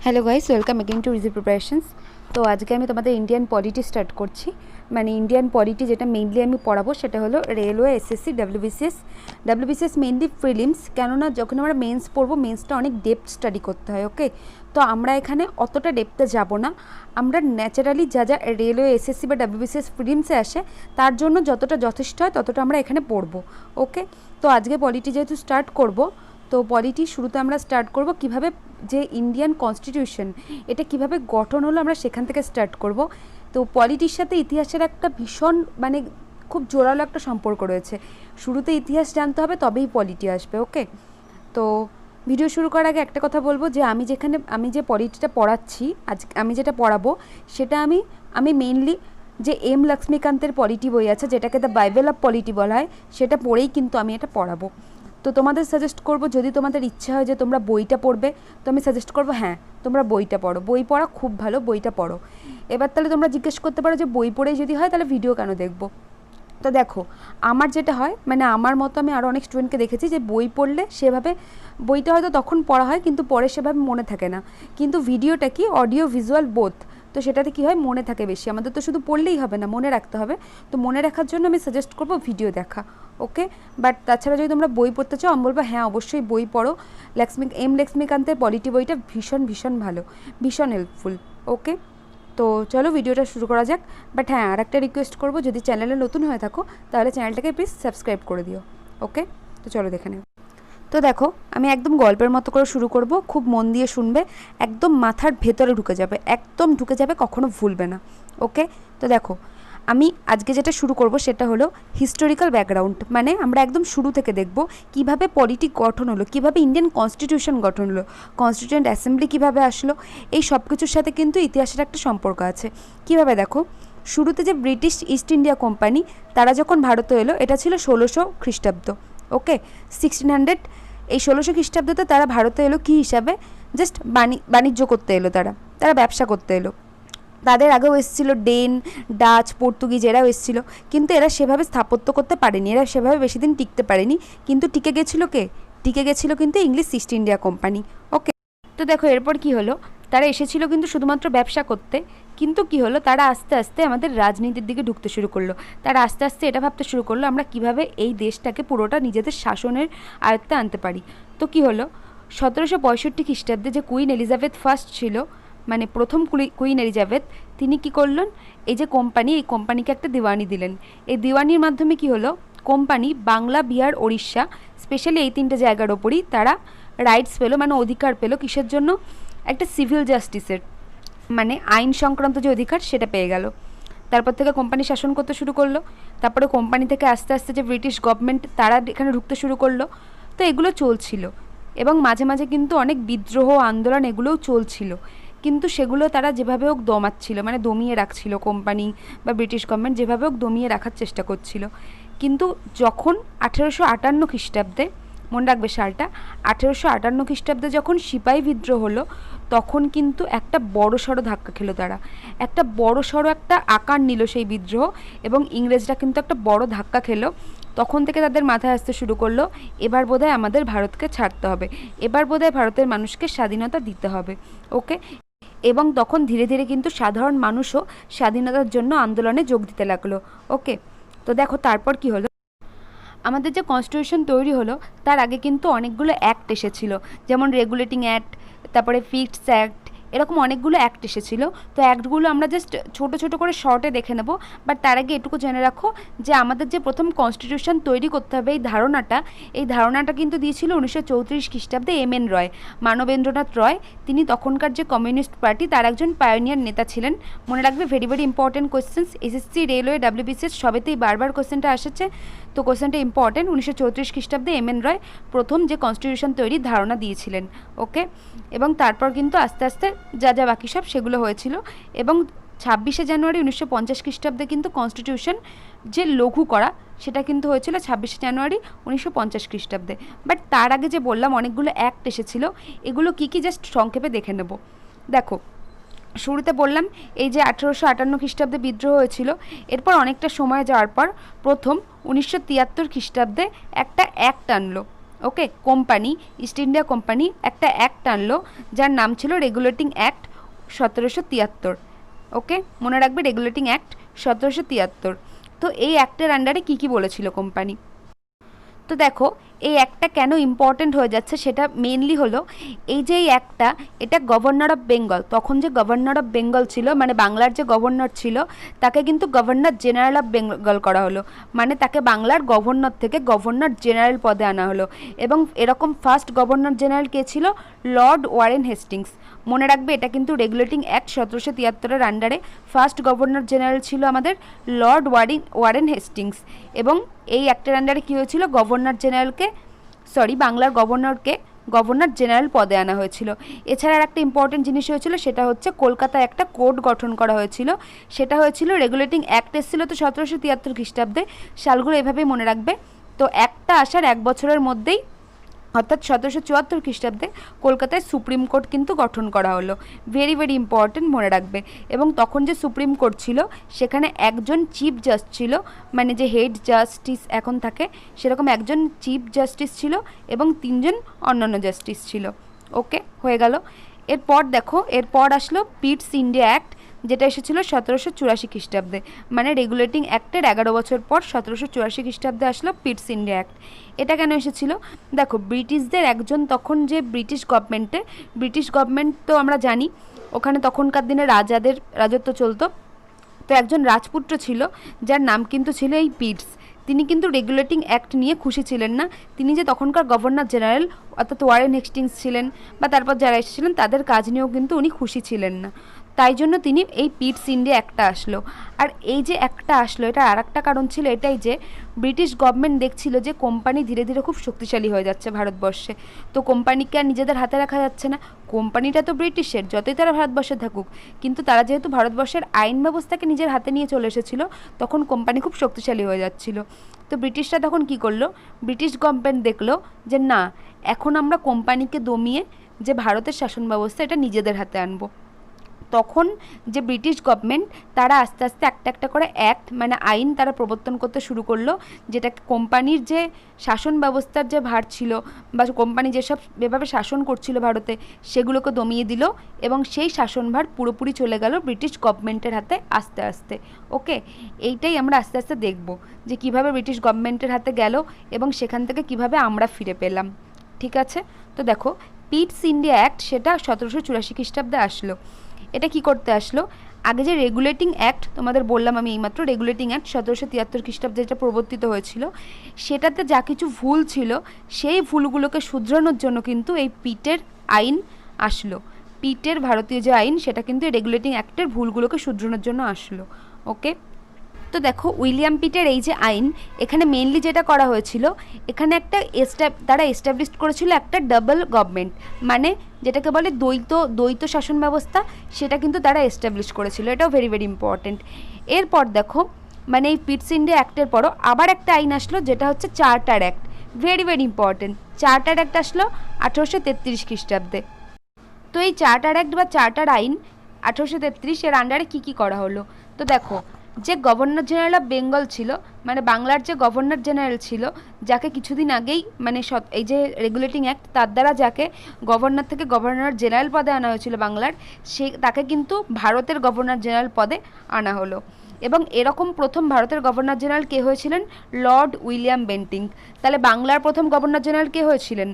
Hello guys, welcome again two easy preparations. তো আজকে আমি তোমাদের ইন্ডিয়ান পলিটি স্টার্ট করছি। মানে ইন্ডিয়ান পলিটি যেটা মেইনলি আমি পড়াবো সেটা হলো railway, SSC, WBCS mainly prelims, কেননা যখন আমরা মেন্স পড়বো মেন্সটা অনেক ডেপথ স্টাডি করতে হয়। ওকে, তো আমরা এখানে অতটা ডেপথে যাব না। আমরা ন্যাচারালি যা যা রেলওয়ে, এসএসসি বা ডাব্লিউবিসিএস প্রিলিমসে আসে তার জন্য যতটা যথেষ্ট হয় ততটা আমরা এখানে পড়বো। ওকে, তো আজকে পলিটি যেহেতু স্টার্ট করব, তো পলিটি শুরুতে আমরা স্টার্ট করব কিভাবে যে ইন্ডিয়ান কনস্টিটিউশন এটা কিভাবে গঠন হলো আমরা সেখান থেকে স্টার্ট করব। তো পলিটির সাথে ইতিহাসের একটা ভীষণ মানে খুব জোরালো একটা সম্পর্ক রয়েছে। শুরুতে ইতিহাস জানতে হবে, তবেই পলিটি আসবে। ওকে, তো ভিডিও শুরু করার আগে একটা কথা বলবো যে আমি যে পলিটিটা পড়াচ্ছি, আজ আমি যেটা পড়াবো সেটা আমি মেইনলি যে এম লক্ষ্মীকান্তের পলিটি বই আছে, যেটাকে দ্য বাইবেল অফ পলিটি বলা হয়, সেটা পড়েই কিন্তু আমি এটা পড়াবো। তো তোমাদের সাজেস্ট করব, যদি তোমাদের ইচ্ছা হয় যে তোমরা বইটা পড়বে, তো আমি সাজেস্ট করবো হ্যাঁ তোমরা বইটা পড়ো। বই পড়া খুব ভালো, বইটা পড়ো। এবার তাহলে তোমরা জিজ্ঞেস করতে পারো যে বই পড়েই যদি হয় তাহলে ভিডিও কেন দেখবো। তো দেখো, আমার যেটা হয়, মানে আমার মতো আমি আরও অনেক স্টুডেন্টকে দেখেছি যে বই পড়লে সেভাবে বইটা হয়তো তখন পড়া হয় কিন্তু পরে সেভাবে মনে থাকে না। কিন্তু ভিডিওটা কি অডিও ভিজুয়াল বোথ, তো সেটাতে কী হয় মনে থাকে বেশি। আমাদের তো শুধু পড়লেই হবে না, মনে রাখতে হবে। তো মনে রাখার জন্য আমি সাজেস্ট করবো ভিডিও দেখা। ওকে, বাট তাছাড়া যদি তোমরা বই পড়তে চাও আমি বলবো হ্যাঁ অবশ্যই বই পড়ো। এম লক্ষ্মীকান্তের পলিটি বইটা ভীষণ ভীষণ ভালো, ভীষণ হেল্পফুল। ওকে, তো চলো ভিডিওটা শুরু করা যাক। বাট হ্যাঁ, আর একটা রিকোয়েস্ট করবো, যদি চ্যানেলে নতুন হয়ে থাকো তাহলে চ্যানেলটাকে প্লিজ সাবস্ক্রাইব করে দিও। ওকে, তো চলো দেখে নেব। তো দেখো, আমি একদম গল্পের মতো করে শুরু করব, খুব মন দিয়ে শুনবে, একদম মাথার ভেতরে ঢুকে যাবে, একদম ঢুকে যাবে, কখনো ভুলবে না। ওকে, তো দেখো আমি আজকে যেটা শুরু করব সেটা হলো হিস্টোরিক্যাল ব্যাকগ্রাউন্ড। মানে আমরা একদম শুরু থেকে দেখব কিভাবে পলিটিক গঠন হলো, কিভাবে ইন্ডিয়ান কনস্টিটিউশন গঠন হলো, কনস্টিটিউয়েন্ট অ্যাসেম্বলি কিভাবে আসলো, এই সব কিছুর সাথে কিন্তু ইতিহাসের একটা সম্পর্ক আছে। কিভাবে দেখো, শুরুতে যে ব্রিটিশ ইস্ট ইন্ডিয়া কোম্পানি তারা যখন ভারতে এলো, এটা ছিল 1600 খ্রিস্টাব্দ। ওকে, 1600, এই 1600 খ্রিস্টাব্দতে তারা ভারতে এলো কী হিসাবে, জাস্ট বাণিজ্য করতে এলো, তারা ব্যবসা করতে এলো। তাদের আগেও এসেছিলো ডেন, ডাচ, পর্তুগিজ, এরাও এসেছিলো, কিন্তু এরা সেভাবে স্থাপত্য করতে পারেনি, এরা সেভাবে বেশি দিন টিকতে পারেনি। কিন্তু টিকে গেছিলো কে? টিকে গেছিলো কিন্তু ইংলিশ ইস্ট ইন্ডিয়া কোম্পানি। ওকে, তো দেখো এরপর কি হলো, তারা এসেছিলো কিন্তু শুধুমাত্র ব্যবসা করতে, কিন্তু কি হলো, তারা আস্তে আস্তে আমাদের রাজনীতির দিকে ঢুকতে শুরু করলো। তারা আস্তে আস্তে এটা ভাবতে শুরু করলো আমরা কিভাবে এই দেশটাকে পুরোটা নিজেদের শাসনের আয়ত্তে আনতে পারি। তো কি হলো, 1765 খ্রিস্টাব্দে যে কুইন এলিজাবেথ ফার্স্ট ছিল, মানে প্রথম কুইন এলিজাবেথ, তিনি কি করলেন, এই যে কোম্পানি, এই কোম্পানিকে একটা দিওয়ানি দিলেন। এই দিওয়ানির মাধ্যমে কি হলো, কোম্পানি বাংলা, বিহার, ওড়িশা, স্পেশালি এই তিনটে জায়গার ওপরই তারা রাইটস পেলো, মানে অধিকার পেলো। কিসের জন্য? একটা সিভিল জাস্টিসের, মানে আইন সংক্রান্ত যে অধিকার সেটা পেয়ে গেল। তারপর থেকে কোম্পানি শাসন করতে শুরু করলো। তারপরে কোম্পানি থেকে আস্তে আস্তে যে ব্রিটিশ গভর্নমেন্ট তারা এখানে ঢুকতে শুরু করলো। তো এগুলো চলছিল, এবং মাঝে মাঝে কিন্তু অনেক বিদ্রোহ আন্দোলন এগুলোও চলছিল, কিন্তু সেগুলো তারা যেভাবে হোক দমাচ্ছিল, মানে দমিয়ে রাখছিল কোম্পানি বা ব্রিটিশ গভর্নমেন্ট যেভাবে হোক দমিয়ে রাখার চেষ্টা করছিল। কিন্তু যখন 1858 খ্রিস্টাব্দে, মনে রাখবে সালটা, 1858 খ্রিস্টাব্দে যখন সিপাহী বিদ্রোহ হলো, তখন কিন্তু একটা বড়সড় ধাক্কা খেলো তারা, একটা বড়সড় একটা আকার নিল সেই বিদ্রোহ, এবং ইংরেজরা কিন্তু একটা বড় ধাক্কা খেলো। তখন থেকে তাদের মাথায় আসতে শুরু করলো এবার বোধহয় আমাদের ভারতকে ছাড়তে হবে, এবার বোধহয় ভারতের মানুষকে স্বাধীনতা দিতে হবে। ওকে, এবং তখন ধীরে ধীরে কিন্তু সাধারণ মানুষও স্বাধীনতার জন্য আন্দোলনে যোগ দিতে লাগলো। ওকে, তো দেখো তারপর কি হলো, আমাদের যে কনস্টিটিউশন তৈরি হলো তার আগে কিন্তু অনেকগুলো অ্যাক্ট এসেছিলো, যেমন রেগুলেটিং অ্যাক্ট, তারপরে ফিটস অ্যাক্ট, এরকম অনেকগুলো অ্যাক্ট এসেছিলো। তো অ্যাক্টগুলো আমরা জাস্ট ছোটো ছোটো করে শর্টে দেখে নেব। বাট তার আগে এটুকু জেনে রাখো যে আমাদের যে প্রথম কনস্টিটিউশন তৈরি করতে হবে, এই ধারণাটা কিন্তু দিয়েছিল 1934 খ্রিস্টাব্দে এম.এন. রয়, মানবেন্দ্রনাথ রয়। তিনি তখনকার যে কমিউনিস্ট পার্টি তার একজন পায়োনিয়ার নেতা ছিলেন। মনে রাখবে, very very important questions, SSC, railway, WBCS সবেতেই বারবার কোয়েশ্চেনটা আসছে। তো কোয়েশ্চেনটা ইম্পর্টেন্ট। 1934 খ্রিস্টাব্দে এম.এন. রয় প্রথম যে কনস্টিটিউশন তৈরির ধারণা দিয়েছিলেন। ওকে, এবং তারপর কিন্তু আস্তে আস্তে যা যা বাকি সব সেগুলো হয়েছিল, এবং 26শে জানুয়ারি 1950 খ্রিস্টাব্দে কিন্তু কনস্টিটিউশন যে লঘু করা সেটা কিন্তু হয়েছিল 26শে জানুয়ারি 1950 খ্রিস্টাব্দে। বাট তার আগে যে বললাম অনেকগুলো অ্যাক্ট এসেছিল, এগুলো কী কী জাস্ট সংক্ষেপে দেখে নেব। দেখো, শুরুতে বললাম এই যে 1858 খ্রিস্টাব্দে বিদ্রোহ হয়েছিল, এরপর অনেকটা সময় যাওয়ার পর প্রথম 1973 খ্রিস্টাব্দে একটা অ্যাক্ট আনলো। ওকে, কোম্পানি, ইস্ট ইন্ডিয়া কোম্পানি একটা অ্যাক্ট আনলো যার নাম ছিল রেগুলেটিং অ্যাক্ট 1773। ওকে, মনে রাখবে রেগুলেটিং অ্যাক্ট 1773। তো এই অ্যাক্টের আন্ডারে কী কী বলেছিল কোম্পানি? তো দেখো এই অ্যাক্টটা কেন ইম্পর্ট্যান্ট হয়ে যাচ্ছে সেটা মেনলি হলো এই যে এই অ্যাক্টটা, এটা গভর্নর অফ বেঙ্গল, তখন যে গভর্নর অফ বেঙ্গল ছিল মানে বাংলার যে গভর্নর ছিল তাকে কিন্তু গভর্নর জেনারেল অফ বেঙ্গল করা হলো, মানে তাকে বাংলার গভর্নর থেকে গভর্নর জেনারেল পদে আনা হলো। এবং এরকম ফার্স্ট গভর্নর জেনারেল কে ছিল? Lord Warren Hastings. মনে রাখবে এটা কিন্তু রেগুলেটিং অ্যাক্ট 1773-এর আন্ডারে ফার্স্ট গভর্নর জেনারেল ছিল আমাদের লর্ড ওয়ারেন হেস্টিংস। এবং এই অ্যাক্টের আন্ডারে কী হয়েছিল? বাংলার গভর্নরকে গভর্নর জেনারেল পদে আনা হয়েছিল। এছাড়া আর একটা ইম্পর্টেন্ট জিনিস হয়েছিল, সেটা হচ্ছে কলকাতায় একটা কোর্ট গঠন করা হয়েছিল। সেটা হয়েছিল রেগুলেটিং অ্যাক্ট এসেছিল তো 1773 খ্রিস্টাব্দে, সালগুলো এভাবেই মনে রাখবে। তো অ্যাক্টটা আসার 1 বছরের মধ্যেই অর্থাৎ 1774 খ্রিস্টাব্দে কলকাতায় সুপ্রিম কোর্ট কিন্তু গঠন করা হলো। ভেরি ভেরি ইম্পর্টেন্ট, মনে রাখবে। এবং তখন যে সুপ্রিম কোর্ট ছিল সেখানে একজন চিফ জাস্টিস ছিল, মানে যে হেড জাস্টিস এখন থাকে সেরকম একজন চিফ জাস্টিস ছিল এবং 3 জন অন্যান্য জাস্টিস ছিল। ওকে, হয়ে গেল। এরপর দেখো, এরপর আসলো পিটস ইন্ডিয়া অ্যাক্ট, যেটা এসেছিল 1784 খ্রিস্টাব্দে, মানে রেগুলেটিং অ্যাক্টের 11 বছর পর 1784 খ্রিস্টাব্দে আসলো পিটস ইন্ডিয়া অ্যাক্ট। এটা কেন এসেছিল? দেখো ব্রিটিশদের একজন, তখন যে ব্রিটিশ গভর্নমেন্ট তো আমরা জানি ওখানে তখনকার দিনে রাজাদের রাজত্ব চলতো। তো একজন রাজপুত্র ছিল যার নাম কিন্তু ছিল এই পিটস। তিনি কিন্তু রেগুলেটিং অ্যাক্ট নিয়ে খুশি ছিলেন না। তিনি যে তখনকার গভর্নর জেনারেল অর্থাৎ ওয়ারেন হেস্টিংস ছিলেন বা তারপর যারা এসেছিলেন তাদের কাজ নিয়েও কিন্তু উনি খুশি ছিলেন না। তাই জন্য তিনি এই পিটস ইন্ডিয়া অ্যাক্টটা আসলো। আর এই যে অ্যাক্টটা আসলো এটার আর একটা কারণ ছিল এটাই যে ব্রিটিশ গভর্নমেন্ট দেখছিল যে কোম্পানি ধীরে ধীরে খুব শক্তিশালী হয়ে যাচ্ছে ভারতবর্ষে। তো কোম্পানিকে আর নিজেদের হাতে রাখা যাচ্ছে না, কোম্পানিটা তো ব্রিটিশের, যতই তারা ভারতবর্ষে থাকুক, কিন্তু তারা যেহেতু ভারতবর্ষের আইন ব্যবস্থাকে নিজের হাতে নিয়ে চলে এসেছিল তখন কোম্পানি খুব শক্তিশালী হয়ে যাচ্ছিল। তো ব্রিটিশরা তখন কি করলো? ব্রিটিশ গভর্নমেন্ট দেখলো যে না, এখন আমরা কোম্পানিকে দমিয়ে যে ভারতের শাসন ব্যবস্থা এটা নিজেদের হাতে আনবো। তখন যে ব্রিটিশ গভর্নমেন্ট তারা আস্তে আস্তে একটা একটা করে অ্যাক্ট মানে আইন তারা প্রবর্তন করতে শুরু করলো, যেটা কোম্পানির যে শাসন ব্যবস্থার যে ভার ছিল বা কোম্পানি যেসব যেভাবে শাসন করছিল ভারতে সেগুলোকে দমিয়ে দিল এবং সেই শাসনভার পুরোপুরি চলে গেল ব্রিটিশ গভর্নমেন্টের হাতে আস্তে আস্তে। ওকে, এইটাই আমরা আস্তে আস্তে দেখব যে কিভাবে ব্রিটিশ গভর্নমেন্টের হাতে গেল এবং সেখান থেকে কিভাবে আমরা ফিরে পেলাম। ঠিক আছে, তো দেখো পিটস ইন্ডিয়া অ্যাক্ট সেটা 1784 খ্রিস্টাব্দে আসলো। এটা কি করতে আসলো? আগে যে রেগুলেটিং অ্যাক্ট তোমাদের বললাম আমি এইমাত্র, রেগুলেটিং অ্যাক্ট 1773 খ্রিস্টাব্দে যেটা প্রবর্তিত হয়েছিল সেটাতে যা কিছু ভুল ছিল সেই ভুলগুলোকে শুধরানোর জন্য কিন্তু এই পিটের আইন আসলো। পিটের ভারতীয় যে আইন সেটা কিন্তু রেগুলেটিং অ্যাক্টের ভুলগুলোকে শুধরানোর জন্য আসলো। ওকে, তো দেখো উইলিয়াম পিটের এই যে আইন, এখানে মেনলি যেটা করা হয়েছিল এখানে একটা তারা এস্টাবলিশ করেছিল একটা ডাবল গভর্নমেন্ট, মানে যেটাকে বলে দ্বৈত শাসন ব্যবস্থা, সেটা কিন্তু তারা এস্টাবলিশ করেছিল। এটাও ভেরি ভেরি ইম্পর্টেন্ট। এরপর দেখো মানে এই পিটস ইন্ডিয়া অ্যাক্টের পরও আবার একটা আইন আসলো যেটা হচ্ছে charter act. Very very important, charter act আসলো 1833 খ্রিস্টাব্দে। তো এই চার্টার অ্যাক্ট বা চার্টার আইন 1833 এর আন্ডারে কী কী করা হলো? তো দেখো যে গভর্নর জেনারেল অফ বেঙ্গল ছিল মানে বাংলার যে গভর্নর জেনারেল ছিল, যাকে কিছুদিন আগেই মানে এই যে রেগুলেটিং অ্যাক্ট তার দ্বারা যাকে গভর্নর থেকে গভর্নর জেনারেল পদে আনা হয়েছিল বাংলার, তাকে কিন্তু ভারতের গভর্নর জেনারেল পদে আনা হলো। এবং এরকম প্রথম ভারতের গভর্নর জেনারেল কে হয়েছিলেন? Lord William Bentinck. তাহলে বাংলার প্রথম গভর্নর জেনারেল কে হয়েছিলেন?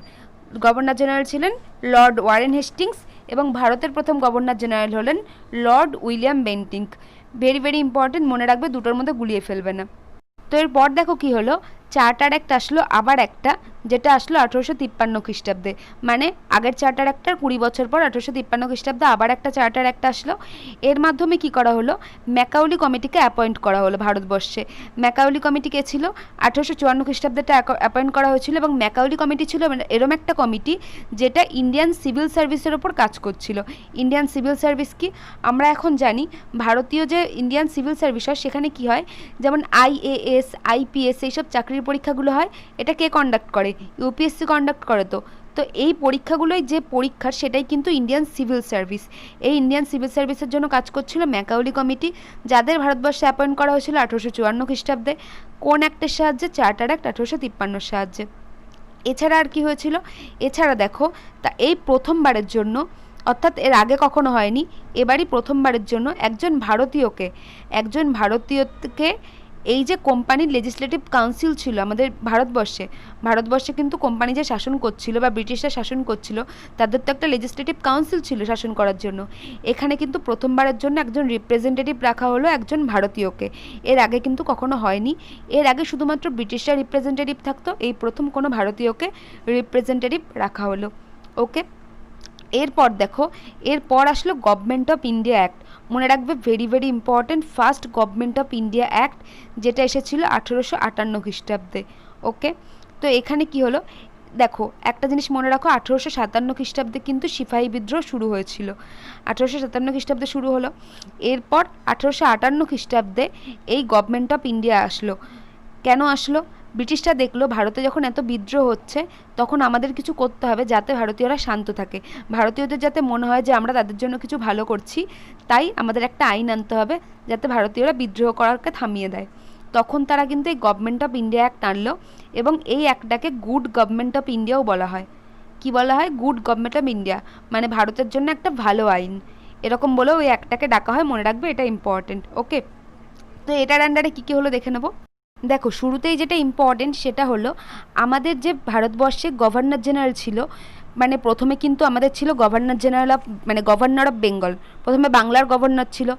গভর্নর জেনারেল ছিলেন লর্ড ওয়ারেন হেস্টিংস এবং ভারতের প্রথম গভর্নর জেনারেল হলেন Lord William Bentinck. Very very important, মনে রাখবে, দুটোর মধ্যে গুলিয়ে ফেলবে না। তো এরপর দেখো কি হলো, চার্টার অ্যাক্ট আসলো আবার একটা, যেটা আসলো 1853 খ্রিস্টাব্দে, মানে আগের চার্টার অ্যাক্টটার 20 বছর পর 1853 খ্রিস্টাব্দে আবার একটা চার্টার অ্যাক্ট আসলো। এর মাধ্যমে কি করা হলো? ম্যাকাউলি কমিটিকে অ্যাপয়েন্ট করা হলো ভারতবর্ষে। ম্যাকাউলি কমিটি কে ছিল? 1854 খ্রিস্টাব্দেটা অ্যাপয়েন্ট করা হয়েছিল এবং ম্যাকাউলি কমিটি ছিল এরম একটা কমিটি যেটা ইন্ডিয়ান সিভিল সার্ভিসের ওপর কাজ করছিল। ইন্ডিয়ান সিভিল সার্ভিস কি আমরা এখন জানি, ভারতীয় যে ইন্ডিয়ান সিভিল সার্ভিস হয় সেখানে কি হয়, যেমন IAS IPS এইসব চাকরির পরীক্ষাগুলো হয়, এটা কে কন্ডাক্ট করে? UPSC কন্ডাক্ট করে। তো এই পরীক্ষাগুলোই যে পরীক্ষার সেটাই কিন্তু ইন্ডিয়ান সিভিল সার্ভিস। এই ইন্ডিয়ান সিভিল সার্ভিসের জন্য কাজ করছিল ম্যাকাউলি কমিটি, যাদের ভারতবর্ষে অ্যাপয়েন্ট করা হয়েছিল 1854 খ্রিস্টাব্দে। কোন অ্যাক্টের সাহায্যে? চার্টার অ্যাক্ট 1853 সাহায্যে। এছাড়া আর কি হয়েছিল, এছাড়া দেখো তা এই প্রথমবারের জন্য, অর্থাৎ এর আগে কখনো হয়নি, এবারই প্রথমবারের জন্য একজন ভারতীয়কে এই যে কোম্পানির লেজিসলেটিভ কাউন্সিল ছিল আমাদের ভারতবর্ষে কিন্তু কোম্পানি যে শাসন করছিল বা ব্রিটিশরা শাসন করছিল, তাদের তো একটা লেজিসলেটিভ কাউন্সিল ছিল শাসন করার জন্য। এখানে কিন্তু প্রথমবারের জন্য একজন রিপ্রেজেন্টেটিভ রাখা হলো, একজন ভারতীয়কে। এর আগে কিন্তু কখনো হয়নি, এর আগে শুধুমাত্র ব্রিটিশরা রিপ্রেজেন্টেটিভ থাকতো, এই প্রথম কোনো ভারতীয়কে রিপ্রেজেন্টেটিভ রাখা হলো। ওকে, এরপর দেখো, এরপর আসলো গভর্নমেন্ট অফ ইন্ডিয়া অ্যাক্ট। মনে রাখবে, very very important, first government of India act, যেটা এসেছিল 1858 খ্রিস্টাব্দে। ওকে, তো এখানে কি হলো দেখো, একটা জিনিস মনে রাখো, 1857 খ্রিস্টাব্দে কিন্তু সিপাহী বিদ্রোহ শুরু হয়েছিল। 1857 খ্রিস্টাব্দে শুরু হলো, এরপর 1858 খ্রিস্টাব্দে এই গভর্নমেন্ট অফ ইন্ডিয়া আসলো। কেন আসলো? ব্রিটিশরা দেখলো ভারতে যখন এত বিদ্রোহ হচ্ছে, তখন আমাদের কিছু করতে হবে যাতে ভারতীয়রা শান্ত থাকে, ভারতীয়দের যাতে মনে হয় যে আমরা তাদের জন্য কিছু ভালো করছি, তাই আমাদের একটা আইন আনতে হবে যাতে ভারতীয়রা বিদ্রোহ করাকে থামিয়ে দেয়। তখন তারা কিন্তু এই গভর্নমেন্ট অফ ইন্ডিয়া অ্যাক্ট আনলো, এবং এই অ্যাক্টটাকে গুড গভর্নমেন্ট অফ ইন্ডিয়াও বলা হয়। কি বলা হয়? গুড গভর্নমেন্ট অফ ইন্ডিয়া, মানে ভারতের জন্য একটা ভালো আইন, এরকম বলেও এই অ্যাক্টটাকে ডাকা হয়। মনে রাখবে, এটা ইম্পর্টেন্ট। ওকে, তো এটার আন্ডারে কী কী হলো দেখে নেবো। দেখো, শুরুতেই যেটা ইম্পর্টেন্ট সেটা হলো আমাদের যে ভারতবর্ষে গভর্নর জেনারেল ছিল, মানে প্রথমে কিন্তু আমাদের ছিল গভর্নর অফ বেঙ্গল। প্রথমে বাংলার গভর্নর ছিল,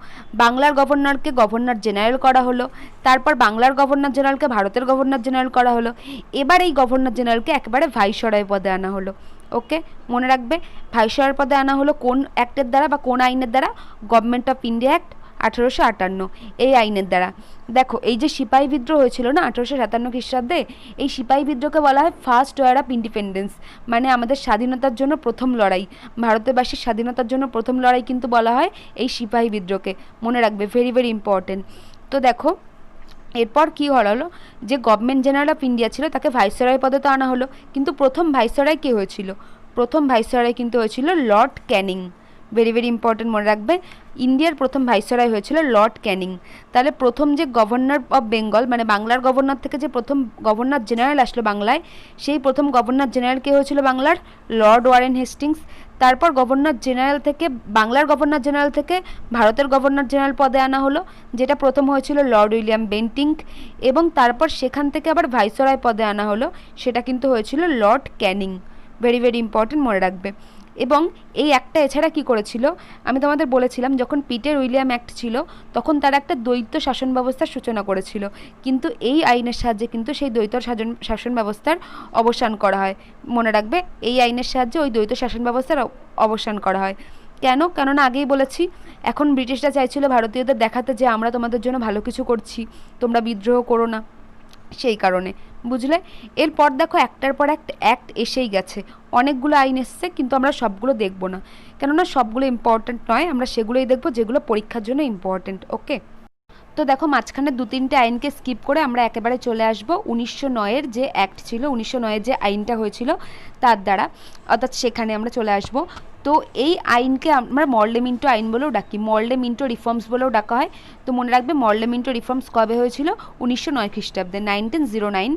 বাংলার গভর্নরকে গভর্নর জেনারেল করা হলো, তারপর বাংলার গভর্নর জেনারেলকে ভারতের গভর্নর জেনারেল করা হলো, এবার এই গভর্নর জেনারেলকে একেবারে ভাইসরয় পদে আনা হলো। ওকে, মনে রাখবে, ভাইসরয় পদে আনা হলো কোন অ্যাক্টের দ্বারা বা কোন আইনের দ্বারা? গভর্নমেন্ট অফ ইন্ডিয়া অ্যাক্ট 1858, এই আইনের দ্বারা। দেখো, এই যে সিপাহী বিদ্রোহ হয়েছিল না 1857 খ্রিস্টাব্দে, এই সিপাহী বিদ্রোহকে বলা হয় ফার্স্ট ওয়ার অফ ইন্ডিপেন্ডেন্স, মানে আমাদের স্বাধীনতার জন্য প্রথম লড়াই, ভারতবাসীর স্বাধীনতার জন্য প্রথম লড়াই কিন্তু বলা হয় এই সিপাহী বিদ্রোহকে। মনে রাখবে, ভেরি ভেরি ইম্পর্টেন্ট। তো দেখো, এরপর কী হলো, যে গভর্নমেন্ট জেনারেল অফ ইন্ডিয়া ছিল তাকে ভাইসরয় পদে তো আনা হলো, কিন্তু প্রথম ভাইসরয় কে হয়েছিল? প্রথম ভাইসরয় কিন্তু হয়েছিল Lord Canning. Very very important, মনে রাখবে, ইন্ডিয়ার প্রথম ভাইসরয় হয়েছিল লর্ড ক্যানিং। তাহলে প্রথম যে গভর্নর অফ বেঙ্গল, মানে বাংলার গভর্নর থেকে যে প্রথম গভর্নর জেনারেল আসলো বাংলায়, সেই প্রথম গভর্নর জেনারেল কে হয়েছিল বাংলার? Lord Warren Hastings. তারপর বাংলার গভর্নর জেনারেল থেকে ভারতের গভর্নর জেনারেল পদে আনা হলো, যেটা প্রথম হয়েছিল লর্ড উইলিয়াম বেন্টিঙ্ক, এবং তারপর সেখান থেকে আবার ভাইসরয় পদে আনা হলো, সেটা কিন্তু হয়েছিল Lord Canning. Very very important, মনে রাখবে। এবং এই অ্যাক্টটা এছাড়া কি করেছিল, আমি তোমাদের বলেছিলাম যখন পিটার উইলিয়াম অ্যাক্ট ছিল তখন তারা একটা দ্বৈত শাসন ব্যবস্থার সূচনা করেছিল, কিন্তু এই আইনের সাহায্যে কিন্তু সেই দ্বৈত শাসন ব্যবস্থার অবসান করা হয়। মনে রাখবে, এই আইনের সাহায্যে ওই দ্বৈত শাসন ব্যবস্থার অবসান করা হয়। কেননা আগেই বলেছি, এখন ব্রিটিশরা চাইছিল ভারতীয়দের দেখাতে যে আমরা তোমাদের জন্য ভালো কিছু করছি, তোমরা বিদ্রোহ করো না, সেই কারণে। বুঝলে? এরপর দেখো, একটার পর একটা অ্যাক্ট এসেই গেছে, অনেকগুলো আইন এসছে, কিন্তু আমরা সবগুলো দেখব না, কেননা সবগুলো ইম্পর্ট্যান্ট নয়, আমরা সেগুলোই দেখব যেগুলো পরীক্ষার জন্য ইম্পর্ট্যান্ট। ওকে, তো দেখো, মাঝখানে 2-3টে আইনকে স্কিপ করে আমরা একেবারে চলে আসবো 1909-এর যে অ্যাক্ট ছিল, 1909-এর যে আইনটা হয়েছিল তার দ্বারা, অর্থাৎ সেখানে আমরা চলে আসবো। তো এই আইনকে আমরা মর্লে মিন্টো আইন বলেও ডাকি, মর্লে মিন্টো রিফর্মস বলেও ডাকা হয়। তো মনে রাখবে, মর্লে মিন্টো রিফর্মস কবে হয়েছিল? 1909 খ্রিস্টাব্দে, 1909,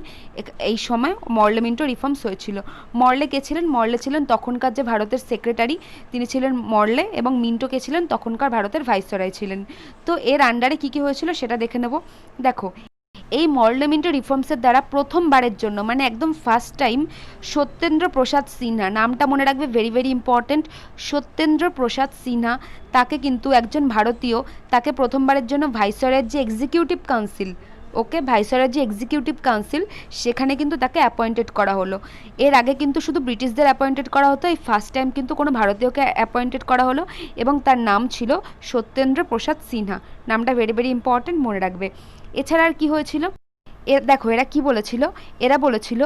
এই সময় মর্লে মিন্টো রিফর্মস হয়েছিল। মর্লে কে ছিলেন? মর্লে ছিলেন তখনকার যে ভারতের সেক্রেটারি, তিনি ছিলেন মর্লে, এবং মিন্টো কে ছিলেন তখনকার ভারতের ভাইসরয় ছিলেন। তো এর আন্ডারে কী কী হয়েছিল সেটা দেখে নেব। দেখো, এই মর্লে মিন্টো রিফর্মসের দ্বারা প্রথমবারের জন্য, মানে একদম ফার্স্ট টাইম, সত্যেন্দ্র প্রসাদ সিনহা, নামটা মনে রাখবে, ভেরি ভেরি ইম্পর্টেন্ট, সত্যেন্দ্র প্রসাদ সিনহা, তাকে কিন্তু একজন ভারতীয়, তাকে প্রথমবারের জন্য ভাইসরয়ের যে এক্সিকিউটিভ কাউন্সিল, ওকে, ভাইসরয়ের যে এক্সিকিউটিভ কাউন্সিল, সেখানে কিন্তু তাকে অ্যাপয়েন্টেড করা হলো। এর আগে কিন্তু শুধু ব্রিটিশদের অ্যাপয়েন্টেড করা হতো, এই ফার্স্ট টাইম কিন্তু কোনো ভারতীয়কে অ্যাপয়েন্টেড করা হলো, এবং তার নাম ছিল সত্যেন্দ্র প্রসাদ সিনহা। নামটা ভেরি ভেরি ইম্পর্টেন্ট, মনে রাখবে। এছাড়া আর কি হয়েছিল, দেখো, এরা কি বলেছিল, এরা বলেছিল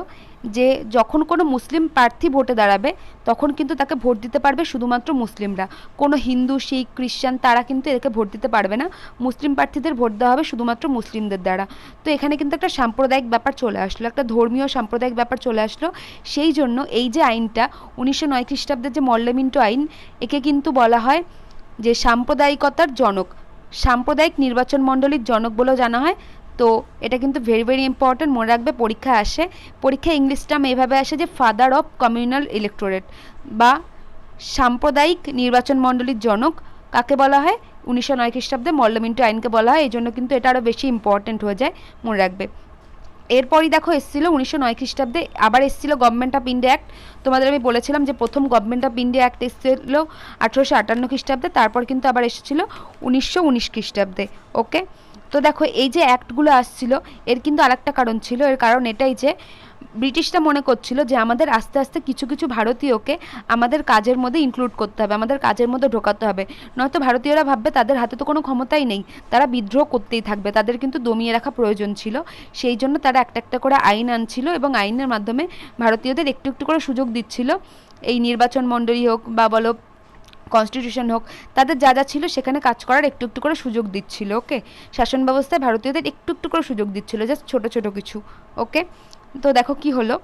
যে যখন কোনো মুসলিম প্রার্থী ভোটে দাঁড়াবে তখন কিন্তু তাকে ভোট দিতে পারবে শুধুমাত্র মুসলিমরা, কোনো হিন্দু, শিখ, খ্রিস্টান তারা কিন্তু এদেরকে ভোট দিতে পারবে না, মুসলিম প্রার্থীদের ভোট দেওয়া হবে শুধুমাত্র মুসলিমদের দ্বারা। তো এখানে কিন্তু একটা সাম্প্রদায়িক ব্যাপার চলে আসলো, একটা ধর্মীয় সাম্প্রদায়িক ব্যাপার চলে আসলো। সেই জন্য এই যে আইনটা 1909 খ্রিস্টাব্দের যে মর্লে মিন্টো আইন, একে কিন্তু বলা হয় যে সাম্প্রদায়িকতার জনক, সাম্প্রদায়িক নির্বাচন মণ্ডলীর জনক বলেও জানা হয়। তো এটা কিন্তু ভেরি ভেরি ইম্পর্টেন্ট, মনে রাখবে পরীক্ষায় আসে। পরীক্ষায় ইংলিশ টার্ম এইভাবে আসে যে ফাদার অফ কমিউনাল ইলেকটোরেট বা সাম্প্রদায়িক নির্বাচন মণ্ডলীর জনক কাকে বলা হয়? 1909 খ্রিস্টাব্দে মল্লমিন্টু আইনকে বলা হয়। এই জন্য কিন্তু এটা আরও বেশি ইম্পর্টেন্ট হয়ে যায়, মনে রাখবে। এরপরই দেখো এসেছিলো 1909 খ্রিস্টাব্দে আবার এসেছিলো গভর্নমেন্ট অফ ইন্ডিয়া অ্যাক্ট। তোমাদের আমি বলেছিলাম যে প্রথম গভর্নমেন্ট অফ ইন্ডিয়া অ্যাক্ট এসেছিলো 1858 খ্রিস্টাব্দে, তারপর কিন্তু আবার এসেছিলো 1919 খ্রিস্টাব্দে। ওকে, তো দেখো এই যে অ্যাক্টগুলো আসছিল এর কিন্তু আরেকটা কারণ ছিল। এর কারণ এটাই যে ব্রিটিশরা মনে করছিল যে আমাদের আস্তে আস্তে কিছু কিছু ভারতীয়কে আমাদের কাজের মধ্যে ইনক্লুড করতে হবে, আমাদের কাজের মধ্যে ঢোকাতে হবে, নয়তো ভারতীয়রা ভাববে তাদের হাতে তো কোনো ক্ষমতাই নেই, তারা বিদ্রোহ করতেই থাকবে, তাদের কিন্তু দমিয়ে রাখা প্রয়োজন ছিল। সেই জন্য তারা একটা একটা করে আইন আনছিল এবং আইনের মাধ্যমে ভারতীয়দের একটু একটু করে সুযোগ দিচ্ছিল। এই নির্বাচন মণ্ডলী হোক বা বলো কনস্টিটিউশন হোক, তাদের যা যা ছিল সেখানে কাজ করার একটু একটু করে সুযোগ দিচ্ছিল। ওকে, শাসন ব্যবস্থায় ভারতীয়দের একটু একটু করে সুযোগ দিচ্ছিল, জাস্ট ছোটো ছোটো কিছু। ওকে, তো দেখো কি হলো,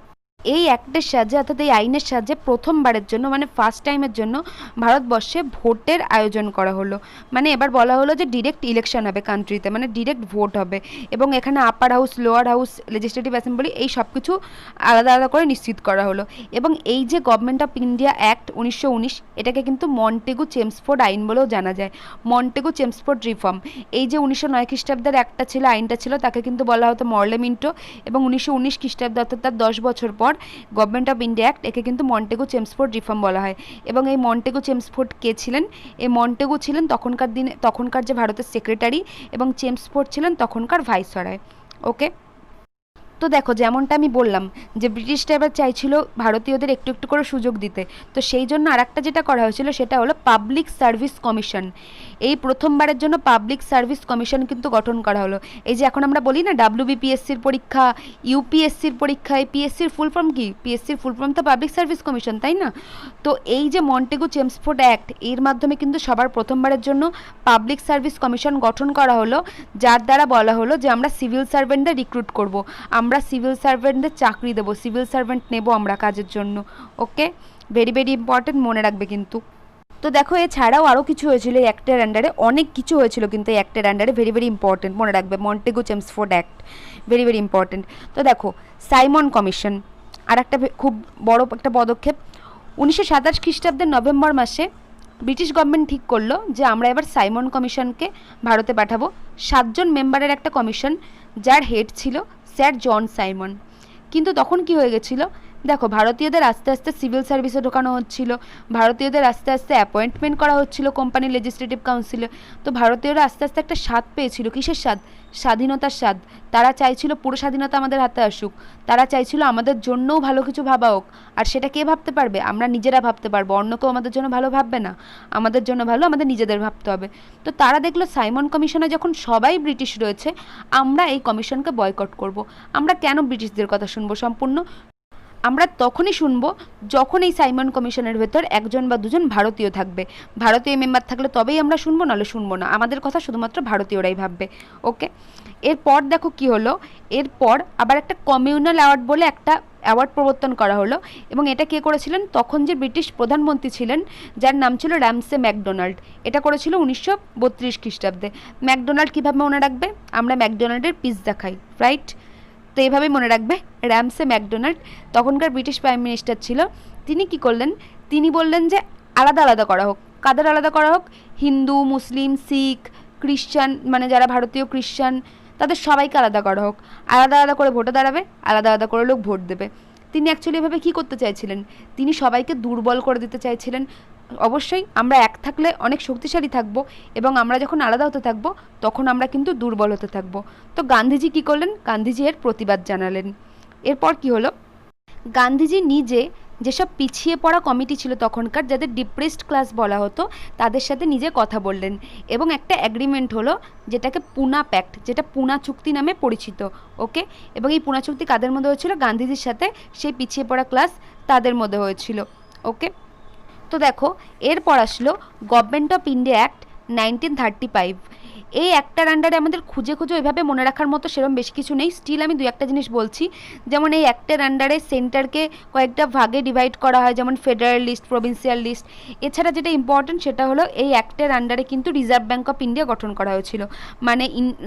এই অ্যাক্টের সাহায্যে অর্থাৎ এই আইনের সাহায্যে প্রথমবারের জন্য মানে ফার্স্ট টাইমের জন্য ভারতবর্ষে ভোটের আয়োজন করা হলো। মানে এবার বলা হলো যে ডিরেক্ট ইলেকশন হবে কান্ট্রিতে, মানে ডিরেক্ট ভোট হবে এবং এখানে আপার house, lower house, legislative assembly এই সব কিছু আলাদা আলাদা করে নিশ্চিত করা হলো। এবং এই যে গভর্নমেন্ট অফ ইন্ডিয়া অ্যাক্ট 1919, এটাকে কিন্তু মন্টেগু চেমসফোর্ড আইন বলেও জানা যায়, মন্টেগু চেমসফোর্ড রিফর্ম। এই যে 1909 খ্রিস্টাব্দের একটা ছিল, আইনটা ছিল, তাকে কিন্তু বলা হতো মর্লেমিন্টো। এবং 1919 খ্রিস্টাব্দে অর্থাৎ তার 10 বছর পর গভর্নমেন্ট অফ ইন্ডিয়া অ্যাক্ট, একে কিন্তু মন্টেগু চেমসফোর্ড রিফর্ম বলা হয়। এবং এই মন্টেগু চেমসফোর্ড কে ছিলেন? এই মন্টেগু ছিলেন তখনকার যে ভারতের সেক্রেটারি, এবং চেমসফোর্ড ছিলেন তখনকার ভাইসরয়। ওকে, তো দেখো যেমনটা আমি বললাম যে ব্রিটিশরা এবার চাইছিল ভারতীয়দের একটু একটু করে সুযোগ দিতে, তো সেই জন্য আরেকটা যেটা করা হয়েছিল সেটা হলো পাবলিক সার্ভিস কমিশন। এই প্রথমবারের জন্য পাবলিক সার্ভিস কমিশন কিন্তু গঠন করা হলো। এই যে এখন আমরা বলি না WBPSCর পরীক্ষা, ইউপিএসসির পরীক্ষা, এই পিএসসির ফুল ফর্ম কি? পিএসসির ফুল ফর্ম তো পাবলিক সার্ভিস কমিশন, তাই না? তো এই যে মন্টেগু চেমসফোর্ড অ্যাক্ট, এর মাধ্যমে কিন্তু সবার প্রথমবারের জন্য পাবলিক সার্ভিস কমিশন গঠন করা হলো, যার দ্বারা বলা হলো যে আমরা সিভিল সার্ভেন্টদের রিক্রুট করব, আমরা সিভিল সার্ভেন্টদের চাকরি দেবো, সিভিল সার্ভেন্ট নেব আমরা কাজের জন্য। ওকে, ভেরি ভেরি ইম্পর্টেন্ট, মনে রাখবে কিন্তু। তো দেখো এছাড়াও আরও কিছু হয়েছিল এই অ্যাক্টের আন্ডারে, অনেক কিছু হয়েছিল কিন্তু এই অ্যাক্টের আন্ডারে, ভেরি ভেরি ইম্পর্টেন্ট, মনে রাখবে Montagu Chelmsford act, very very important. তো দেখো সাইমন কমিশন আর একটা খুব বড় একটা পদক্ষেপ। 1927 খ্রিস্টাব্দের নভেম্বর মাসে ব্রিটিশ গভর্নমেন্ট ঠিক করলো যে আমরা এবার সাইমন কমিশনকে ভারতে পাঠাবো। 7 জন মেম্বারের একটা কমিশন, যার হেড ছিল স্যার জন সাইমন। কিন্তু তখন কি হয়ে গেছিলো, দেখো ভারতীয়দের আস্তে আস্তে সিভিল সার্ভিসে ঢোকানো হচ্ছিল, ভারতীয়দের আস্তে আস্তে অ্যাপয়েন্টমেন্ট করা হচ্ছিল কোম্পানি লেজিসলেটিভ কাউন্সিলে। তো ভারতীয়রা আস্তে আস্তে একটা স্বাদ পেয়েছিল, কিসের স্বাদ? স্বাধীনতার স্বাদ। তারা চাইছিল পুরো স্বাধীনতা আমাদের হাতে আসুক, তারা চাইছিল আমাদের জন্যও ভালো কিছু ভাবা হোক। আর সেটা কে ভাবতে পারবে? আমরা নিজেরা ভাবতে পারবো, অন্য কেউ আমাদের জন্য ভালো ভাববে না, আমাদের জন্য ভালো আমাদের নিজেদের ভাবতে হবে। তো তারা দেখলো সাইমন কমিশনে যখন সবাই ব্রিটিশ রয়েছে, আমরা এই কমিশনকে বয়কট করব। আমরা কেন ব্রিটিশদের কথা শুনবো সম্পূর্ণ? আমরা তখনই শুনবো যখন এই সাইমন কমিশনের ভেতর একজন বা দুজন ভারতীয় থাকবে, ভারতীয় মেম্বার থাকলে তবেই আমরা শুনবো, নাহলে শুনবো না। আমাদের কথা শুধুমাত্র ভারতীয়রাই ভাববে। ওকে, এরপর দেখো কি হলো, এরপর আবার একটা কমিউনাল অ্যাওয়ার্ড বলে একটা অ্যাওয়ার্ড প্রবর্তন করা হলো। এবং এটা কে করেছিলেন? তখন যে ব্রিটিশ প্রধানমন্ত্রী ছিলেন, যার নাম ছিল র্যামসে ম্যাকডোনাল্ড। এটা করেছিল 1932 খ্রিস্টাব্দে। ম্যাকডোনাল্ড কীভাবে মনে রাখবে? আমরা ম্যাকডোনাল্ডের পিৎজা খাই, রাইট? তো এইভাবেই মনে রাখবে, র্যামসে ম্যাকডোনাল্ড তখনকার ব্রিটিশ প্রাইম মিনিস্টার ছিল। তিনি কি করলেন? তিনি বললেন যে আলাদা আলাদা করা হোক। কাদের আলাদা করা হোক? হিন্দু, মুসলিম, শিখ, খ্রিশ্চান, মানে যারা ভারতীয় খ্রিশ্চান, তাদের সবাইকে আলাদা করা হোক। আলাদা আলাদা করে ভোটে দাঁড়াবে, আলাদা আলাদা করে লোক ভোট দেবে। তিনি অ্যাকচুয়ালি এভাবে কী করতে চাইছিলেন? তিনি সবাইকে দুর্বল করে দিতে চাইছিলেন। অবশ্যই আমরা এক থাকলে অনেক শক্তিশালী থাকব, এবং আমরা যখন আলাদা হতে থাকব তখন আমরা কিন্তু দুর্বল হতে থাকব। তো গান্ধীজি কী করলেন? গান্ধীজি এর প্রতিবাদ জানালেন। এরপর কি হলো, গান্ধীজি নিজে যেসব পিছিয়ে পড়া কমিটি ছিল তখনকার, যাদের ডিপ্রেসড ক্লাস বলা হতো, তাদের সাথে নিজে কথা বললেন এবং একটা অ্যাগ্রিমেন্ট হলো, যেটাকে পুনা প্যাক্ট, যেটা পুনা চুক্তি নামে পরিচিত। ওকে, এবং এই পুনা চুক্তি কাদের মধ্যে হয়েছিল? গান্ধীজির সাথে সেই পিছিয়ে পড়া ক্লাস তাদের মধ্যে হয়েছিল। ওকে, তো দেখো এরপর আসলো গভর্নমেন্ট অফ ইন্ডিয়া অ্যাক্ট 1935। এই একটার আন্ডারে আমাদের খুঁজে খুঁজে ওইভাবে মনে রাখার মতো সেরকম বেশি কিছু নেই। স্টিল আমি দু একটা জিনিস বলছি, যেমন এই একটার আন্ডারে সেন্টারকে কয়েকটা ভাগে ডিভাইড করা হয়, যেমন ফেডারেল লিস্ট, প্রভিন্সিয়াল লিস্ট। এছাড়া যেটা ইম্পর্টেন্ট সেটা হলো এই অ্যাক্টের আন্ডারে কিন্তু রিজার্ভ ব্যাঙ্ক অফ ইন্ডিয়া গঠন করা হয়েছিল, মানে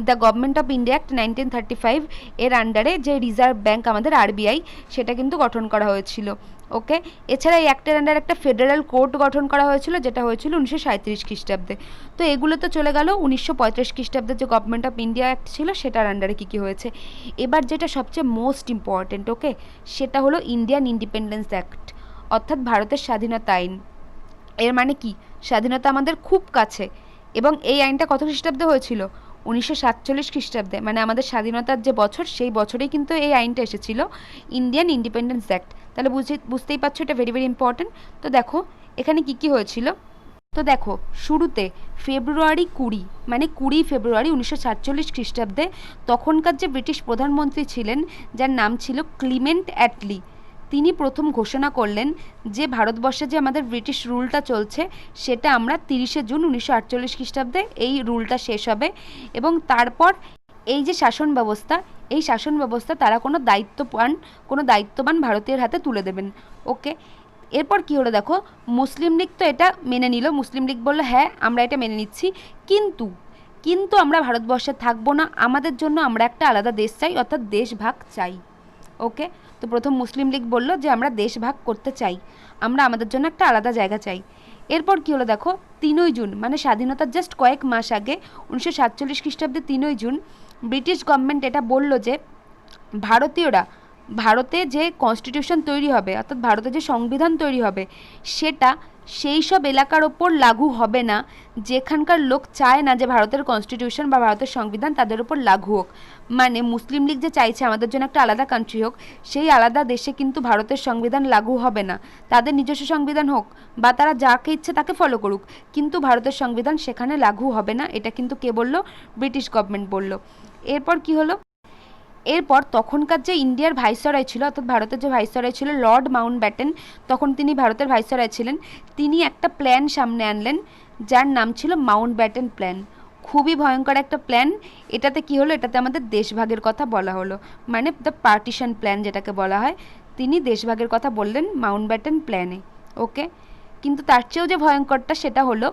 the government of India act 1935 এর আন্ডারে যে রিজার্ভ ব্যাঙ্ক আমাদের আরবিআই সেটা কিন্তু গঠন করা হয়েছিল। ওকে, এছাড়া এই অ্যাক্টের আন্ডারে একটা ফেডারেল কোর্ট গঠন করা হয়েছিল, যেটা হয়েছিল 1937 খ্রিস্টাব্দে। তো এগুলো তো চলে গেল 1935 খ্রিস্টাব্দে যে গভর্নমেন্ট অফ ইন্ডিয়া অ্যাক্ট ছিল সেটার আন্ডারে কী কী হয়েছে। এবার যেটা সবচেয়ে মোস্ট ইম্পর্টেন্ট, ওকে, সেটা হলো ইন্ডিয়ান ইন্ডিপেন্ডেন্স অ্যাক্ট, অর্থাৎ ভারতের স্বাধীনতা আইন। এর মানে কি, স্বাধীনতা আমাদের খুব কাছে। এবং এই আইনটা কত খ্রিস্টাব্দে হয়েছিল? 1947 খ্রিস্টাব্দে, মানে আমাদের স্বাধীনতার যে বছর সেই বছরেই কিন্তু এই আইনটা এসেছিল, ইন্ডিয়ান ইন্ডিপেন্ডেন্স অ্যাক্ট। তাহলে বুঝতেই পারছো এটা ভেরি ভেরি ইম্পর্টেন্ট। তো দেখো এখানে কি কি হয়েছিল। তো দেখো শুরুতে ফেব্রুয়ারি 20, মানে 20 ফেব্রুয়ারি 1947 খ্রিস্টাব্দে তখনকার যে ব্রিটিশ প্রধানমন্ত্রী ছিলেন, যার নাম ছিল ক্লিমেন্ট অ্যাটলি, তিনি প্রথম ঘোষণা করলেন যে ভারতবর্ষে যে আমাদের ব্রিটিশ রুলটা চলছে সেটা আমরা 30শে জুন 1948 খ্রিস্টাব্দে এই রুলটা শেষ হবে। এবং তারপর এই যে শাসন ব্যবস্থা, এই শাসন ব্যবস্থা তারা কোনো দায়িত্ববান ভারতীয়ের হাতে তুলে দেবেন। ওকে, এরপর কী হলো দেখো, মুসলিম লীগ তো এটা মেনে নিল। মুসলিম লীগ বললো হ্যাঁ আমরা এটা মেনে নিচ্ছি, কিন্তু আমরা ভারতবর্ষে থাকবো না, আমাদের জন্য আমরা একটা আলাদা দেশ চাই, অর্থাৎ দেশভাগ চাই। ওকে, তো প্রথম মুসলিম লীগ বলল যে আমরা দেশ ভাগ করতে চাই, আমরা আমাদের জন্য একটা আলাদা জায়গা চাই। এরপর কী হলো দেখো, 3ই জুন, মানে স্বাধীনতার জাস্ট কয়েক মাস আগে 1947 খ্রিস্টাব্দে 3ই জুন ব্রিটিশ গভর্নমেন্ট এটা বলল যে ভারতীয়রা ভারতে যে কনস্টিটিউশন তৈরি হবে, অর্থাৎ ভারতে যে সংবিধান তৈরি হবে, সেটা সেই সব এলাকার ওপর লাগু হবে না যেখানকার লোক চায় না যে ভারতের কনস্টিটিউশন বা ভারতের সংবিধান তাদের ওপর লাগু হোক। মানে মুসলিম লীগ যে চাইছে আমাদের জন্য একটা আলাদা কান্ট্রি হোক, সেই আলাদা দেশে কিন্তু ভারতের সংবিধান লাগু হবে না, তাদের নিজস্ব সংবিধান হোক বা তারা যাকে ইচ্ছে তাকে ফলো করুক, কিন্তু ভারতের সংবিধান সেখানে লাগু হবে না। এটা কিন্তু কে বলল? ব্রিটিশ গভর্নমেন্ট বলল। এরপর কি হলো, এরপর তখনকার যে ইন্ডিয়ার ভাইসরয় ছিল, অর্থাৎ ভারতের যে ভাইসরয় ছিল লর্ড মাউন্টব্যাটেন, তখন তিনি ভারতের ভাইসরয় ছিলেন, তিনি একটা প্ল্যান সামনে আনলেন যার নাম ছিল মাউন্টব্যাটেন প্ল্যান। খুবই ভয়ঙ্কর একটা প্ল্যান। এটাতে কি হলো, এটাতে আমাদের দেশভাগের কথা বলা হলো, মানে দ্য পার্টিশন প্ল্যান যেটাকে বলা হয়, তিনি দেশভাগের কথা বললেন মাউন্টব্যাটেন প্ল্যানে। ওকে, কিন্তু তার চেয়েও যে ভয়ঙ্করটা সেটা হলো,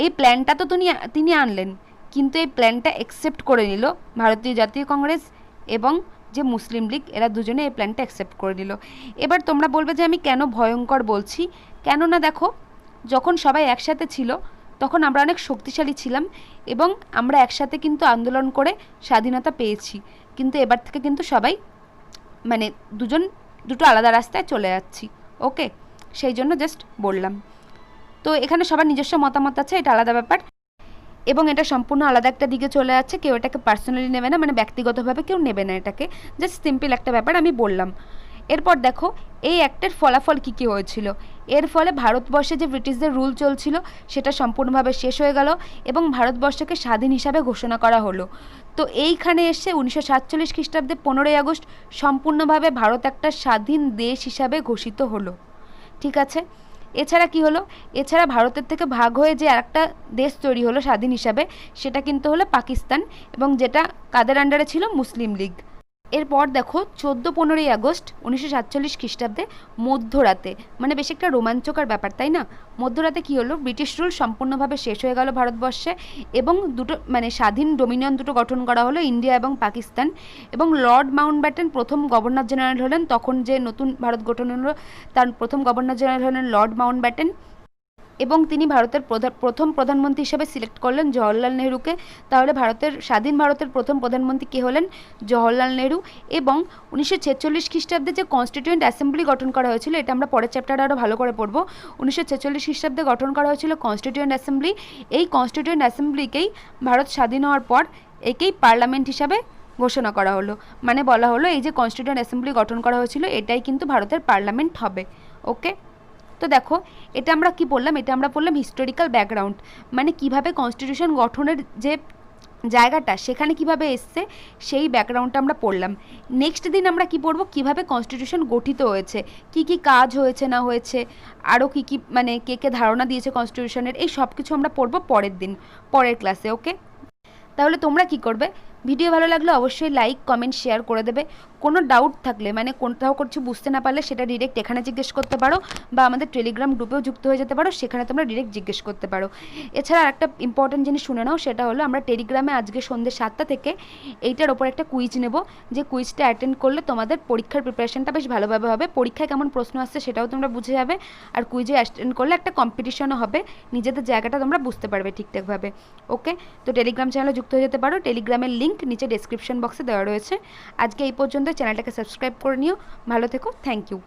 এই প্ল্যানটা তো তিনি আনলেন, কিন্তু এই প্ল্যানটা অ্যাকসেপ্ট করে নিল ভারতীয় জাতীয় কংগ্রেস এবং যে মুসলিম লীগ, এরা দুজনে এই প্ল্যানটা অ্যাকসেপ্ট করে নিল। এবার তোমরা বলবে যে আমি কেন ভয়ঙ্কর বলছি, কেননা দেখো যখন সবাই একসাথে ছিল তখন আমরা অনেক শক্তিশালী ছিলাম এবং আমরা একসাথে কিন্তু আন্দোলন করে স্বাধীনতা পেয়েছি, কিন্তু এবার থেকে কিন্তু সবাই মানে দুটো আলাদা রাস্তায় চলে যাচ্ছি। ওকে, সেই জন্য জাস্ট বললাম। তো এখানে সবার নিজস্ব মতামত আছে, এটা আলাদা ব্যাপার এবং এটা সম্পূর্ণ আলাদা একটা দিকে চলে যাচ্ছে, কেউ এটাকে পার্সোনালি নেবে না, মানে ব্যক্তিগতভাবে কেউ নেবে না এটাকে, জাস্ট সিম্পল একটা ব্যাপার আমি বললাম। এরপর দেখো এই অ্যাক্টের ফলাফল কী কী হয়েছিল। এর ফলে ভারতবর্ষে যে ব্রিটিশদের রুল চলছিল সেটা সম্পূর্ণভাবে শেষ হয়ে গেল এবং ভারতবর্ষকে স্বাধীন হিসাবে ঘোষণা করা হলো। তো এইখানে এসে 1947 খ্রিস্টাব্দে 15ই আগস্ট সম্পূর্ণভাবে ভারত একটা স্বাধীন দেশ হিসাবে ঘোষিত হলো। ঠিক আছে, এছাড়া কি হলো, এছাড়া ভারতের থেকে ভাগ হয়ে যে আরেকটা দেশ তৈরি হলো স্বাধীন হিসাবে, সেটা কিন্তু হলো পাকিস্তান, এবং যেটা কাদের আন্ডারে ছিল? মুসলিম লীগ। এরপর দেখো 14-15ই আগস্ট 1947 খ্রিস্টাব্দে মধ্যরাতে, মানে বেশ একটা রোমাঞ্চকর ব্যাপার তাই না? মধ্যরাতে কি হলো, ব্রিটিশ রুল সম্পূর্ণভাবে শেষ হয়ে গেল ভারতবর্ষে এবং দুটো মানে স্বাধীন ডোমিনিয়ন দুটো গঠন করা হলো, ইন্ডিয়া এবং পাকিস্তান। এবং লর্ড মাউন্টব্যাটেন প্রথম গভর্নর জেনারেল হলেন, তখন যে নতুন ভারত গঠন হলো তার প্রথম গভর্নর জেনারেল হলেন লর্ড মাউন্টব্যাটেন, এবং তিনি ভারতের প্রথম প্রধানমন্ত্রী হিসেবে সিলেক্ট করলেন জওহরলাল নেহরুকে। তাহলে স্বাধীন ভারতের প্রথম প্রধানমন্ত্রী কে হলেন? জওহরলাল নেহরু। এবং 1946 খ্রিস্টাব্দে যে কনস্টিটিউয়েন্ট অ্যাসেম্বলি গঠন করা হয়েছিল, এটা আমরা পরের চ্যাপ্টারে আরও ভালো করে পড়বো। 1946 খ্রিস্টাব্দে গঠন করা হয়েছিল কনস্টিটিউয়েন্ট অ্যাসেম্বলি। এই কনস্টিটিউয়েন্ট অ্যাসেম্বলিকেই ভারত স্বাধীন হওয়ার পর একেই পার্লামেন্ট হিসাবে ঘোষণা করা হলো, মানে বলা হলো এই যে কনস্টিটিউয়েন্ট অ্যাসেম্বলি গঠন করা হয়েছিল এটাই কিন্তু ভারতের পার্লামেন্ট হবে। ওকে, তো দেখো এটা আমরা কি বললাম, এটা আমরা বললাম হিস্টোরিক্যাল ব্যাকগ্রাউন্ড, মানে কিভাবে কনস্টিটিউশন গঠনের যে জায়গাটা সেখানে কিভাবে এসছে সেই ব্যাকগ্রাউন্ডটা আমরা পড়লাম। নেক্সট দিন আমরা কি পড়বো, কিভাবে কনস্টিটিউশন গঠিত হয়েছে, কি কি কাজ হয়েছে না হয়েছে, আরও কি কি মানে কে কে ধারণা দিয়েছে কনস্টিটিউশনের, এই সব কিছু আমরা পড়বো পরের দিন, পরের ক্লাসে। ওকে। তাহলে তোমরা কি করবে, ভিডিও ভালো লাগলে অবশ্যই লাইক কমেন্ট শেয়ার করে দেবে। কোনো ডাউট থাকলে মানে কোথাও কিছু বুঝতে না পারলে সেটা ডিরেক্ট এখানে জিজ্ঞেস করতে পারো, বা আমাদের টেলিগ্রাম গ্রুপেও যুক্ত হয়ে যেতে পারো, সেখানে তোমরা ডিরেক্ট জিজ্ঞেস করতে পারো। এছাড়া একটা ইম্পর্টেন্ট জিনিস শুনে নাও, সেটা হলো আমরা টেলিগ্রামে আজকে সন্ধ্যে 7টা থেকে এইটার ওপর একটা কুইজ নেব, যে কুইজটা অ্যাটেন্ড করলে তোমাদের পরীক্ষার প্রিপারেশনটা বেশ ভালোভাবে হবে, পরীক্ষায় কেমন প্রশ্ন আসছে সেটাও তোমরা বুঝে যাবে, আর কুইজে অ্যাটেন্ড করলে একটা কম্পিটিশনও হবে, নিজেদের জায়গাটা তোমরা বুঝতে পারবে ঠিকঠাকভাবে। ওকে, তো টেলিগ্রাম চ্যানেলে যুক্ত হয়ে যেতে পারো, টেলিগ্রামের লিঙ্ক নিচে ডেসক্রিপশন বক্সে দেওয়া রয়েছে। আজকে এই পর্যন্ত, চ্যানেলটাকে সাবস্ক্রাইব করে নিও। ভালো থেকো, থ্যাংক ইউ।